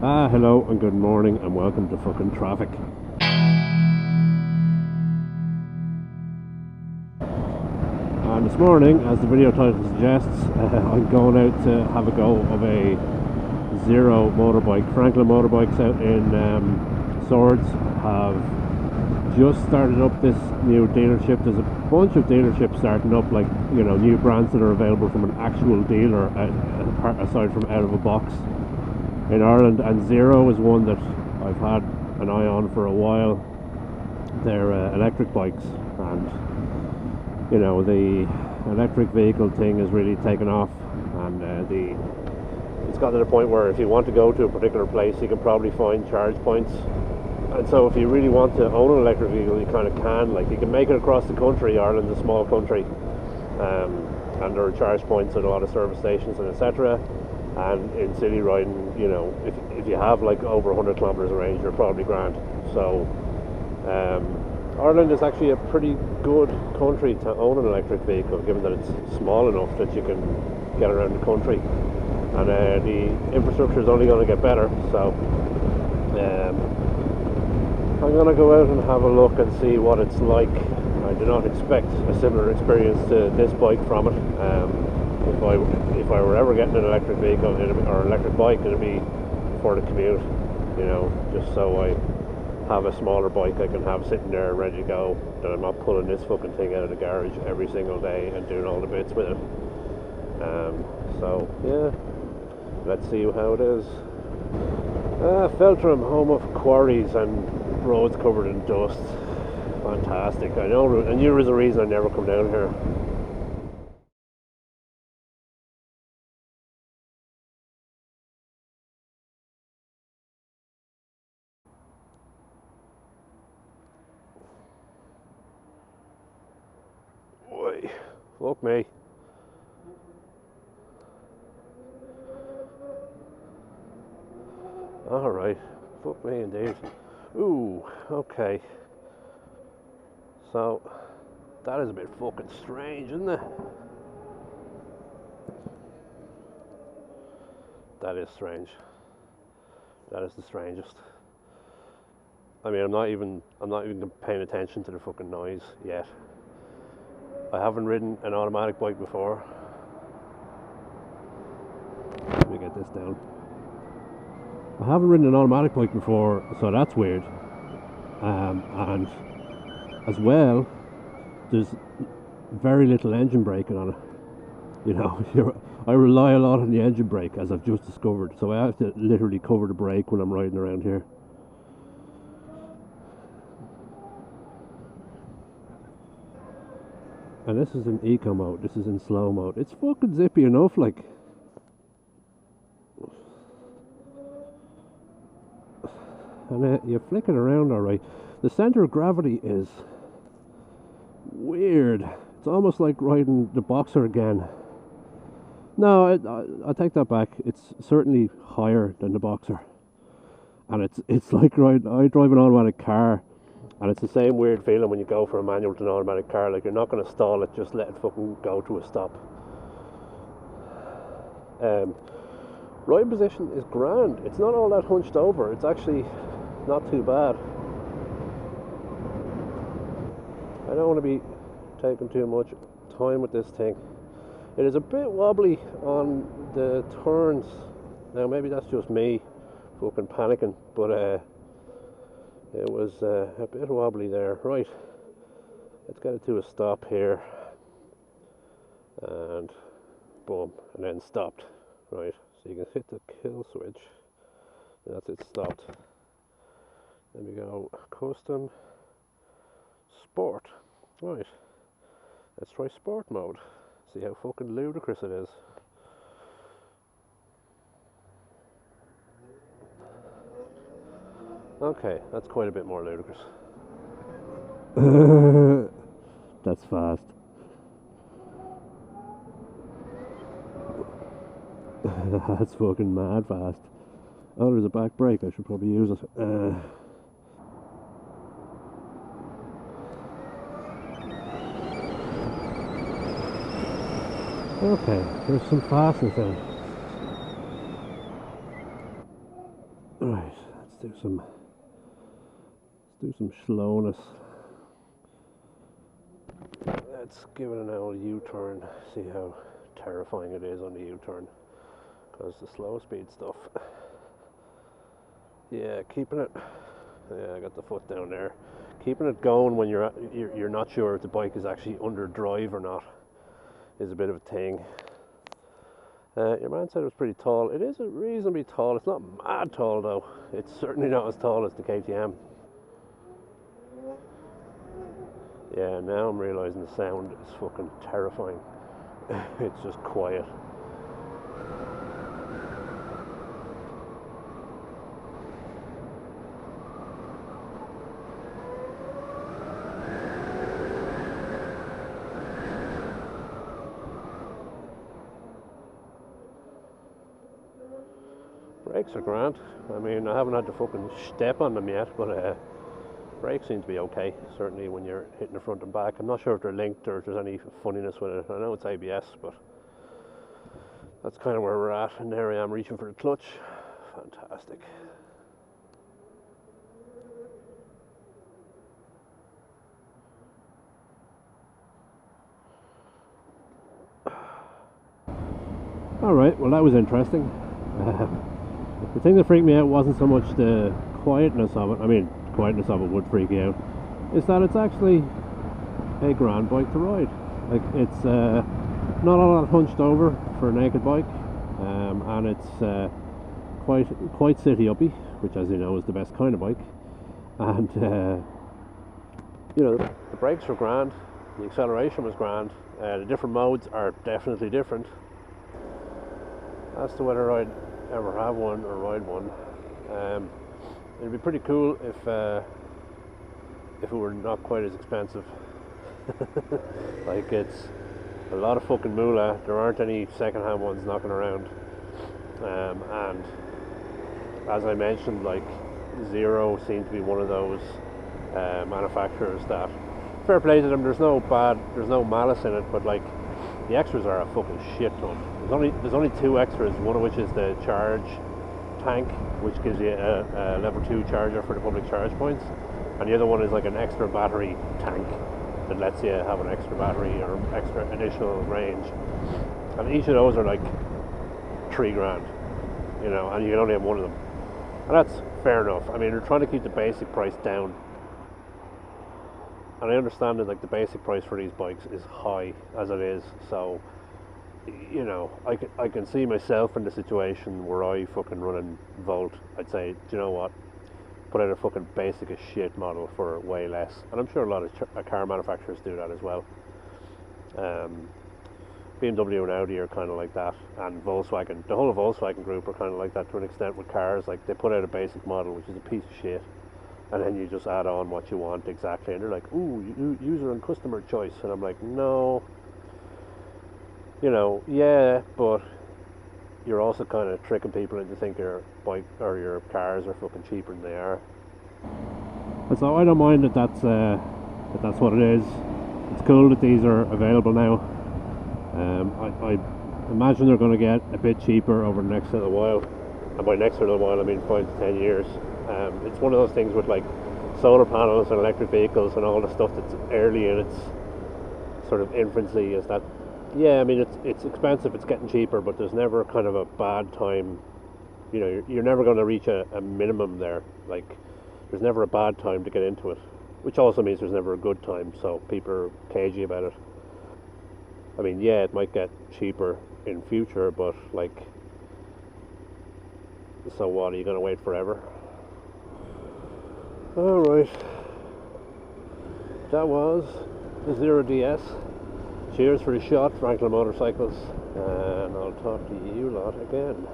Hello and good morning and welcome to fucking traffic. And this morning, as the video title suggests, I'm going out to have a go of a Zero motorbike. Franklin Motorbikes out in Swords have just started up this new dealership. There's a bunch of dealerships starting up, like, you know, new brands that are available from an actual dealer aside from out of a box in Ireland, and Zero is one that I've had an eye on for a while. They're electric bikes, and you know, the electric vehicle thing has really taken off, and it's got to the point where if you want to go to a particular place, you can probably find charge points. And so if you really want to own an electric vehicle, you kind of can. Like, you can make it across the country. Ireland's a small country, and there are charge points at a lot of service stations and etc. And in city riding, you know, if you have like over 100 kilometers of range, you're probably grand. So Ireland is actually a pretty good country to own an electric vehicle, given that it's small enough that you can get around the country, and the infrastructure is only going to get better. So I'm going to go out and have a look and see what it's like. I do not expect a similar experience to this bike from it. If I were ever getting an electric vehicle or an electric bike, it'd be for the commute, you know, just so I have a smaller bike I can have sitting there ready to go, that I'm not pulling this fucking thing out of the garage every single day and doing all the bits with it. So yeah, let's see how it is. Feltram, home of quarries and roads covered in dust. Fantastic. I knew there was a reason I never come down here. Oi, fuck me. Alright, fuck me indeed. Ooh, okay. So, that is a bit fucking strange, isn't it? That is strange. That is the strangest. I mean, I'm not even paying attention to the fucking noise yet. I haven't ridden an automatic bike before. Let me get this down. I haven't ridden an automatic bike before, so that's weird. And as well, there's very little engine braking on it. You know, I rely a lot on the engine brake, as I've just discovered. So I have to literally cover the brake when I'm riding around here. And this is in eco mode, this is in slow mode. It's fucking zippy enough, like. And you flick it around alright. The centre of gravity is weird. It's almost like riding the Boxer again. No, I take that back. It's certainly higher than the Boxer. And it's like riding. I drive an automatic car, and it's the same weird feeling when you go from a manual to an automatic car. Like, you're not going to stall it, just let it fucking go to a stop. Riding position is grand. It's not all that hunched over. It's actually not too bad. I don't want to be taking too much time with this thing. It is a bit wobbly on the turns. Now maybe that's just me fucking panicking, but it was a bit wobbly there. Right, let's get it to a stop here, and boom, and then stopped. Right, so you can hit the kill switch, and that's it, stopped. Then we go custom sport. Right, let's try sport mode. See how fucking ludicrous it is. Okay, that's quite a bit more ludicrous. That's fast. That's fucking mad fast. Oh, there's a back brake. I should probably use it. Okay, there's some fastness in it. Right, let's do some slowness. Let's give it an old U-turn, see how terrifying it is on the U-turn, because the slow speed stuff, yeah, keeping it, yeah, I got the foot down there, keeping it going when you're not sure if the bike is actually under drive or not is a bit of a thing. Your man said it was pretty tall. It is reasonably tall. It's not mad tall though. It's certainly not as tall as the KTM. Yeah, now I'm realising the sound is fucking terrifying. It's just quiet. Brakes are grand. I mean, I haven't had to fucking step on them yet, but brakes seem to be okay, certainly when you're hitting the front and back. I'm not sure if they're linked or if there's any funniness with it. I know it's ABS, but that's kind of where we're at. And there I am reaching for the clutch. Fantastic. Alright, well that was interesting. The thing that freaked me out wasn't so much the quietness of it. I mean, quietness of it would freak you out. Is that it's actually a grand bike to ride. Like, it's not all that hunched over for a naked bike, and it's quite city uppy, which, as you know, is the best kind of bike. And you know, the brakes were grand, the acceleration was grand. The different modes are definitely different. As to whether I'd ever have one or ride one, it'd be pretty cool if it were not quite as expensive. Like, it's a lot of fucking moolah. There aren't any second-hand ones knocking around, and as I mentioned, like, Zero seems to be one of those manufacturers that, fair play to them, there's no malice in it, but like, the extras are a fucking shit ton. There's only two extras, one of which is the charge tank, which gives you a level 2 charger for the public charge points, and the other one is like an extra battery tank that lets you have an extra battery or extra additional range. And each of those are like $3,000, you know, and you can only have one of them. And that's fair enough. I mean, they're trying to keep the basic price down. And I understand that, like, the basic price for these bikes is high as it is, so, you know, I can see myself in the situation where I fucking run a Volt. I'd say, do you know what, put out a fucking basic as shit model for way less. And I'm sure a lot of car manufacturers do that as well. BMW and Audi are kind of like that, and Volkswagen, the whole Volkswagen group are kind of like that to an extent with cars. Like, they put out a basic model which is a piece of shit, and then you just add on what you want exactly, and they're like, ooh, user and customer choice, and I'm like, no, you know, yeah, but you're also kind of tricking people into thinking your bike or your cars are fucking cheaper than they are. And so I don't mind that that's what it is. It's cool that these are available now. I imagine they're going to get a bit cheaper over the next little while, and by next little while I mean 5 to 10 years. It's one of those things with, like, solar panels and electric vehicles and all the stuff that's early in its sort of infancy, is that, yeah, I mean, it's expensive, it's getting cheaper, but there's never kind of a bad time. You know, you're never going to reach a minimum there. Like, there's never a bad time to get into it, which also means there's never a good time, so people are cagey about it. I mean, yeah, it might get cheaper in future, but, like, so what, are you going to wait forever? Alright, that was the Zero DS. Cheers for the shot, Franklin Motorcycles, and I'll talk to you lot again.